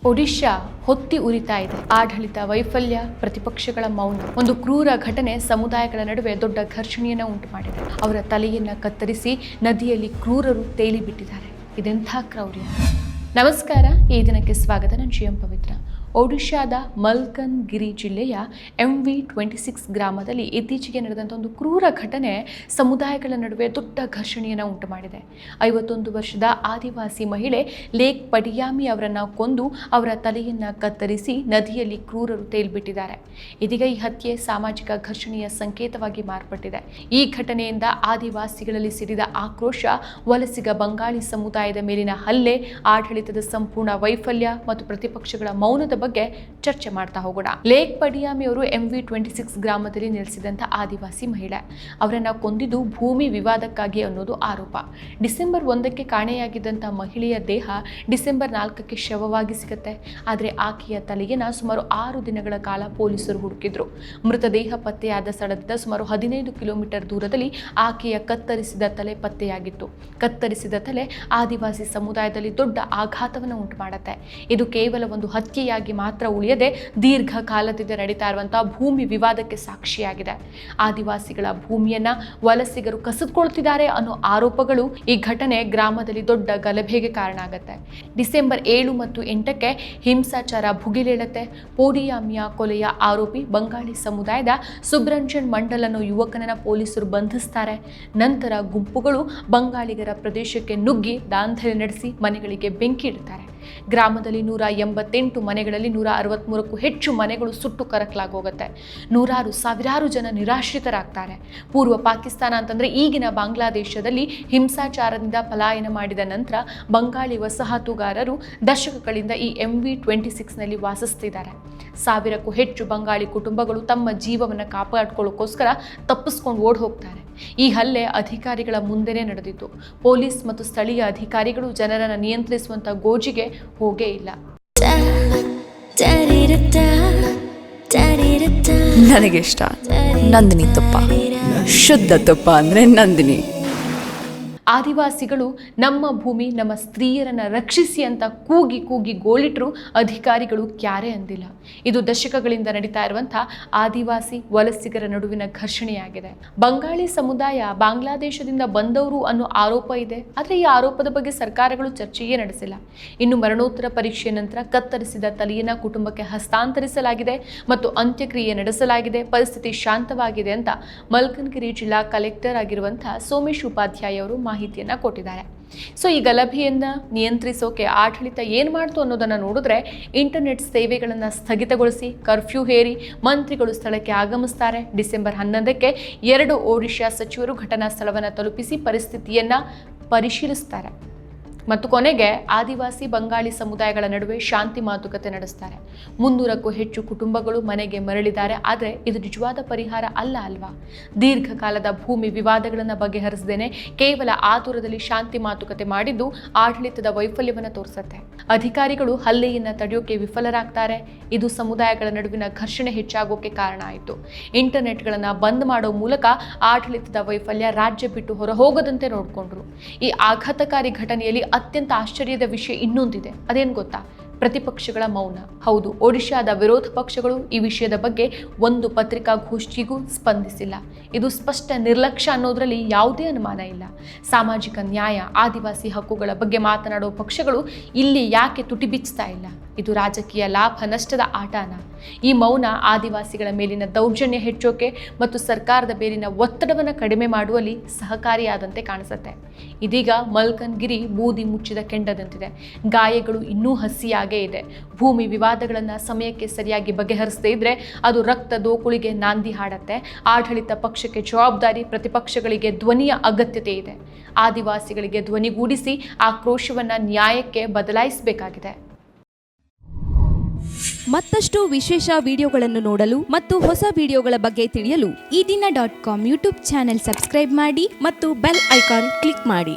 ಒಡಿಶಾ ಹೊತ್ತಿ ಉರಿತಾ ಇದೆ. ಆಡಳಿತ ವೈಫಲ್ಯ, ಪ್ರತಿಪಕ್ಷಗಳ ಮೌನ. ಒಂದು ಕ್ರೂರ ಘಟನೆ ಸಮುದಾಯಗಳ ನಡುವೆ ದೊಡ್ಡ ಘರ್ಷಣೆಯನ್ನು ಉಂಟು ಮಾಡಿದೆ. ಅವರ ತಲೆಯನ್ನ ಕತ್ತರಿಸಿ ನದಿಯಲ್ಲಿ ಕ್ರೂರರು ತೇಲಿ ಬಿಟ್ಟಿದ್ದಾರೆ. ಇದೆಂಥ ಕ್ರೌರ್ಯ! ನಮಸ್ಕಾರ, ಈ ದಿನಕ್ಕೆ ಸ್ವಾಗತ. ನಾನು ಶ್ರೀ ಪವಿತ್ರ. ಒಡಿಶಾದ ಮಲ್ಕನ್ಗಿರಿ ಜಿಲ್ಲೆಯ MV26 ಗ್ರಾಮದಲ್ಲಿ ಇತ್ತೀಚೆಗೆ ನಡೆದಂಥ ಒಂದು ಕ್ರೂರ ಘಟನೆ ಸಮುದಾಯಗಳ ನಡುವೆ ದೊಡ್ಡ ಘರ್ಷಣೆಯನ್ನು ಉಂಟು ಮಾಡಿದೆ. 51 ವರ್ಷದ ಆದಿವಾಸಿ ಮಹಿಳೆ ಲೇಕ್ ಪಡಿಯಾಮಿ ಅವರನ್ನು ಕೊಂದು ಅವರ ತಲೆಯನ್ನು ಕತ್ತರಿಸಿ ನದಿಯಲ್ಲಿ ಕ್ರೂರರು ತೇಲ್ಬಿಟ್ಟಿದ್ದಾರೆ. ಇದೀಗ ಈ ಹತ್ಯೆ ಸಾಮಾಜಿಕ ಘರ್ಷಣೆಯ ಸಂಕೇತವಾಗಿ ಮಾರ್ಪಟ್ಟಿದೆ. ಈ ಘಟನೆಯಿಂದ ಆದಿವಾಸಿಗಳಲ್ಲಿ ಸಿಡಿದ ಆಕ್ರೋಶ, ವಲಸಿಗ ಬಂಗಾಳಿ ಸಮುದಾಯದ ಮೇಲಿನ ಹಲ್ಲೆ, ಆಡಳಿತದ ಸಂಪೂರ್ಣ ವೈಫಲ್ಯ ಮತ್ತು ಪ್ರತಿಪಕ್ಷಗಳ ಮೌನದ ಬಗ್ಗೆ ಚರ್ಚೆ ಮಾಡ್ತಾ ಹೋಗೋಣ. ಲೇಕ್ ಪಡಿಯಾಮಿ ಅವರು MV26 ಗ್ರಾಮದಲ್ಲಿ ನೆಲೆಸಿದಂಥ ಆದಿವಾಸಿ ಮಹಿಳೆ. ಅವರನ್ನ ಕೊಂದಿದ್ದು ಭೂಮಿ ವಿವಾದಕ್ಕಾಗಿ ಅನ್ನೋದು ಆರೋಪ. ಡಿಸೆಂಬರ್ 1ಕ್ಕೆ ಕಾಣೆಯಾಗಿದ್ದಂಥ ಮಹಿಳೆಯ ದೇಹ ಡಿಸೆಂಬರ್ 4ಕ್ಕೆ ಶವವಾಗಿ ಸಿಗುತ್ತೆ. ಆದರೆ ಆಕೆಯ ತಲೆಯನ್ನು ಸುಮಾರು 6 ದಿನಗಳ ಕಾಲ ಪೊಲೀಸರು ಹುಡುಕಿದ್ರು. ಮೃತದೇಹ ಪತ್ತೆಯಾದ ಸ್ಥಳದಿಂದ ಸುಮಾರು 15 ಕಿಲೋಮೀಟರ್ ದೂರದಲ್ಲಿ ಆಕೆಯ ಕತ್ತರಿಸಿದ ತಲೆ ಪತ್ತೆಯಾಗಿತ್ತು. ಕತ್ತರಿಸಿದ ತಲೆ ಆದಿವಾಸಿ ಸಮುದಾಯದಲ್ಲಿ ದೊಡ್ಡ ಆಘಾತವನ್ನು ಉಂಟು ಮಾಡುತ್ತೆ. ಇದು ಕೇವಲ ಒಂದು ಹತ್ಯೆಯಾಗಿ ಮಾತ್ರ ಉಳಿಯದೆ ದೀರ್ಘಕಾಲದಿಂದ ನಡೀತಾ ಇರುವಂತಹ ಭೂಮಿ ವಿವಾದಕ್ಕೆ ಸಾಕ್ಷಿಯಾಗಿದೆ. ಆದಿವಾಸಿಗಳ ಭೂಮಿಯನ್ನ ವಲಸಿಗರು ಕಸಿದುಕೊಳ್ತಿದ್ದಾರೆ ಅನ್ನೋ ಆರೋಪಗಳು ಈ ಘಟನೆ ಗ್ರಾಮದಲ್ಲಿ ದೊಡ್ಡ ಗಲಭೆಗೆ ಕಾರಣ ಆಗುತ್ತೆ. ಡಿಸೆಂಬರ್ 7 ಮತ್ತು 8ಕ್ಕೆ ಹಿಂಸಾಚಾರ ಭುಗಿಲೇಳುತ್ತೆ. ಪೋಡಿಯಾಮಿಯ ಕೊಲೆಯ ಆರೋಪಿ ಬಂಗಾಳಿ ಸಮುದಾಯದ ಸುಬ್ರಂಜನ್ ಮಂಡಲ್ ಅನ್ನೋ ಯುವಕನನ್ನ ಪೊಲೀಸರು ಬಂಧಿಸ್ತಾರೆ. ನಂತರ ಗುಂಪುಗಳು ಬಂಗಾಳಿಗರ ಪ್ರದೇಶಕ್ಕೆ ನುಗ್ಗಿ ದಾಂಧಲೆ ನಡೆಸಿ ಮನೆಗಳಿಗೆ ಬೆಂಕಿ ಇಡ್ತಾರೆ. ಗ್ರಾಮದಲ್ಲಿ 188 ಮನೆಗಳಲ್ಲಿ 163ಕ್ಕೂ ಹೆಚ್ಚು ಮನೆಗಳು ಸುಟ್ಟು ಕರಕಲಾಗೋಗುತ್ತೆ. ಸಾವಿರಾರು ಜನ ನಿರಾಶ್ರಿತರಾಗ್ತಾರೆ. ಪೂರ್ವ ಪಾಕಿಸ್ತಾನ ಅಂತಂದ್ರೆ ಈಗಿನ ಬಾಂಗ್ಲಾದೇಶದಲ್ಲಿ ಹಿಂಸಾಚಾರದಿಂದ ಪಲಾಯನ ಮಾಡಿದ ನಂತರ ಬಂಗಾಳಿ ವಸಾಹತುಗಾರರು ದಶಕಗಳಿಂದ ಈ MV26ನಲ್ಲಿ ವಾಸಿಸ್ತಿದ್ದಾರೆ. 1000ಕ್ಕೂ ಹೆಚ್ಚು ಬಂಗಾಳಿ ಕುಟುಂಬಗಳು ತಮ್ಮ ಜೀವವನ್ನು ಕಾಪಾಡ್ಕೊಳ್ಳೋಕ್ಕೋಸ್ಕರ ತಪ್ಪಿಸ್ಕೊಂಡು ಓಡ್ ಹೋಗ್ತಾರೆ. ಈ ಹಲ್ಲೆ ಅಧಿಕಾರಿಗಳ ಮುಂದೆನೇ ನಡೆದಿತ್ತು. ಪೊಲೀಸ್ ಮತ್ತು ಸ್ಥಳೀಯ ಅಧಿಕಾರಿಗಳು ಜನರನ್ನು ನಿಯಂತ್ರಿಸುವಂತ ಗೋಜಿಗೆ ಹೋಗೇ ಇಲ್ಲ. ನನಗೆ ಇಷ್ಟ ನಂದಿನಿ ತುಪ್ಪ. ಶುದ್ಧ ತುಪ್ಪ ಅಂದ್ರೆ ನಂದಿನಿ. ಆದಿವಾಸಿಗಳು ನಮ್ಮ ಭೂಮಿ, ನಮ್ಮ ಸ್ತ್ರೀಯರನ್ನ ರಕ್ಷಿಸಿ ಅಂತ ಕೂಗಿ ಕೂಗಿ ಗೋಳಿಟ್ರು ಅಧಿಕಾರಿಗಳು ಕ್ಯಾರೆ ಅಂದಿಲ್ಲ. ಇದು ದಶಕಗಳಿಂದ ನಡೀತಾ ಇರುವಂತಹ ಆದಿವಾಸಿ ವಲಸಿಗರ ನಡುವಿನ ಘರ್ಷಣೆಯಾಗಿದೆ. ಬಂಗಾಳಿ ಸಮುದಾಯ ಬಾಂಗ್ಲಾದೇಶದಿಂದ ಬಂದವರು ಅನ್ನೋ ಆರೋಪ ಇದೆ. ಆದರೆ ಈ ಆರೋಪದ ಬಗ್ಗೆ ಸರ್ಕಾರಗಳು ಚರ್ಚೆಯೇ ನಡೆಸಿಲ್ಲ. ಇನ್ನು ಮರಣೋತ್ತರ ಪರೀಕ್ಷೆ ನಂತರ ಕತ್ತರಿಸಿದ ತಲೆಯನ್ನ ಕುಟುಂಬಕ್ಕೆ ಹಸ್ತಾಂತರಿಸಲಾಗಿದೆ ಮತ್ತು ಅಂತ್ಯಕ್ರಿಯೆ ನಡೆಸಲಾಗಿದೆ. ಪರಿಸ್ಥಿತಿ ಶಾಂತವಾಗಿದೆ ಅಂತ ಮಲ್ಕನ್ಗಿರಿ ಜಿಲ್ಲಾ ಕಲೆಕ್ಟರ್ ಆಗಿರುವಂತಹ ಸೋಮೇಶ್ ಉಪಾಧ್ಯಾಯ ಅವರು ಮಾಹಿತಿಯನ್ನ ಕೊಟ್ಟಿದ್ದಾರೆ. ಸೊ ಈ ಗಲಭೆಯನ್ನ ನಿಯಂತ್ರಿಸೋಕೆ ಆಡಳಿತ ಏನು ಮಾಡ್ತು ಅನ್ನೋದನ್ನು ನೋಡಿದ್ರೆ, ಇಂಟರ್ನೆಟ್ ಸೇವೆಗಳನ್ನು ಸ್ಥಗಿತಗೊಳಿಸಿ ಕರ್ಫ್ಯೂ ಹೇರಿ ಮಂತ್ರಿಗಳು ಸ್ಥಳಕ್ಕೆ ಆಗಮಿಸ್ತಾರೆ. ಡಿಸೆಂಬರ್ 11ಕ್ಕೆ 2 ಒಡಿಶಾ ಸಚಿವರು ಘಟನಾ ಸ್ಥಳವನ್ನು ತಲುಪಿಸಿ ಪರಿಸ್ಥಿತಿಯನ್ನ ಪರಿಶೀಲಿಸ್ತಾರೆ ಮತ್ತು ಕೊನೆಗೆ ಆದಿವಾಸಿ ಬಂಗಾಳಿ ಸಮುದಾಯಗಳ ನಡುವೆ ಶಾಂತಿ ಮಾತುಕತೆ ನಡೆಸ್ತಾರೆ. 300ಕ್ಕೂ ಹೆಚ್ಚು ಕುಟುಂಬಗಳು ಮನೆಗೆ ಮರಳಿದ್ದಾರೆ. ಆದರೆ ಇದು ನಿಜವಾದ ಪರಿಹಾರ ಅಲ್ವಾ? ದೀರ್ಘಕಾಲದ ಭೂಮಿ ವಿವಾದಗಳನ್ನು ಬಗೆಹರಿಸದೇನೆ ಕೇವಲ ಆತುರದಲ್ಲಿ ಶಾಂತಿ ಮಾತುಕತೆ ಮಾಡಿದ್ದು ಆಡಳಿತದ ವೈಫಲ್ಯವನ್ನು ತೋರಿಸುತ್ತೆ. ಅಧಿಕಾರಿಗಳು ಹಲ್ಲೆಯನ್ನು ತಡೆಯೋಕೆ ವಿಫಲರಾಗ್ತಾರೆ. ಇದು ಸಮುದಾಯಗಳ ನಡುವಿನ ಘರ್ಷಣೆ ಹೆಚ್ಚಾಗೋಕೆ ಕಾರಣ ಆಯಿತು. ಇಂಟರ್ನೆಟ್ಗಳನ್ನು ಬಂದ್ ಮಾಡೋ ಮೂಲಕ ಆಡಳಿತದ ವೈಫಲ್ಯ ರಾಜ್ಯ ಬಿಟ್ಟು ಹೊರ ಹೋಗದಂತೆ ನೋಡಿಕೊಂಡ್ರು. ಈ ಆಘಾತಕಾರಿ ಘಟನೆಯಲ್ಲಿ ಅತ್ಯಂತ ಆಶ್ಚರ್ಯದ ವಿಷಯ ಇನ್ನೊಂದಿದೆ. ಅದೇನು ಗೊತ್ತಾ? ಪ್ರತಿಪಕ್ಷಗಳ ಮೌನ. ಹೌದು, ಒಡಿಶಾದ ವಿರೋಧ ಪಕ್ಷಗಳು ಈ ವಿಷಯದ ಬಗ್ಗೆ ಒಂದು ಪತ್ರಿಕಾಗೋಷ್ಠಿಗೂ ಸ್ಪಂದಿಸಿಲ್ಲ. ಇದು ಸ್ಪಷ್ಟ ನಿರ್ಲಕ್ಷ್ಯ ಅನ್ನೋದರಲ್ಲಿ ಯಾವುದೇ ಅನುಮಾನ ಇಲ್ಲ. ಸಾಮಾಜಿಕ ನ್ಯಾಯ, ಆದಿವಾಸಿ ಹಕ್ಕುಗಳ ಬಗ್ಗೆ ಮಾತನಾಡುವ ಪಕ್ಷಗಳು ಇಲ್ಲಿ ಯಾಕೆ ತುಟಿ ಬಿಚ್ಚುತ್ತಾ ಇಲ್ಲ? ಇದು ರಾಜಕೀಯ ಲಾಭ ನಷ್ಟದ ಆಟನ? ಈ ಮೌನ ಆದಿವಾಸಿಗಳ ಮೇಲಿನ ದೌರ್ಜನ್ಯ ಹೆಚ್ಚೋಕೆ ಮತ್ತು ಸರ್ಕಾರದ ಮೇಲಿನ ಒತ್ತಡವನ್ನು ಕಡಿಮೆ ಮಾಡುವಲ್ಲಿ ಸಹಕಾರಿಯಾದಂತೆ ಕಾಣಿಸುತ್ತೆ. ಇದೀಗ ಮಲ್ಕನ್ಗಿರಿ ಬೂದಿ ಮುಚ್ಚಿದ ಕೆಂಡದಂತಿದೆ. ಗಾಯಗಳು ಇನ್ನೂ ಹಸಿಯಾಗೇ ಇದೆ. ಭೂಮಿ ವಿವಾದಗಳನ್ನು ಸಮಯಕ್ಕೆ ಸರಿಯಾಗಿ ಬಗೆಹರಿಸದೇ ಇದ್ರೆ ಅದು ರಕ್ತ ದೋಕುಳಿಗೆ ನಾಂದಿ ಹಾಡತ್ತೆ. ಆಡಳಿತ ಪಕ್ಷಕ್ಕೆ ಜವಾಬ್ದಾರಿ, ಪ್ರತಿಪಕ್ಷಗಳಿಗೆ ಧ್ವನಿಯ ಅಗತ್ಯತೆ ಇದೆ. ಆದಿವಾಸಿಗಳಿಗೆ ಧ್ವನಿಗೂಡಿಸಿ ಆಕ್ರೋಶವನ್ನು ನ್ಯಾಯಕ್ಕೆ ಬದಲಾಯಿಸಬೇಕಾಗಿದೆ. ಮತ್ತಷ್ಟು ವಿಶೇಷ ವಿಡಿಯೋಗಳನ್ನು ನೋಡಲು ಮತ್ತು ಹೊಸ ವಿಡಿಯೋಗಳ ಬಗ್ಗೆ ತಿಳಿಯಲು ಈ ದಿನ .com ಯೂಟ್ಯೂಬ್ ಚಾನೆಲ್ ಸಬ್ಸ್ಕ್ರೈಬ್ ಮಾಡಿ ಮತ್ತು ಬೆಲ್ ಐಕಾನ್ ಕ್ಲಿಕ್ ಮಾಡಿ.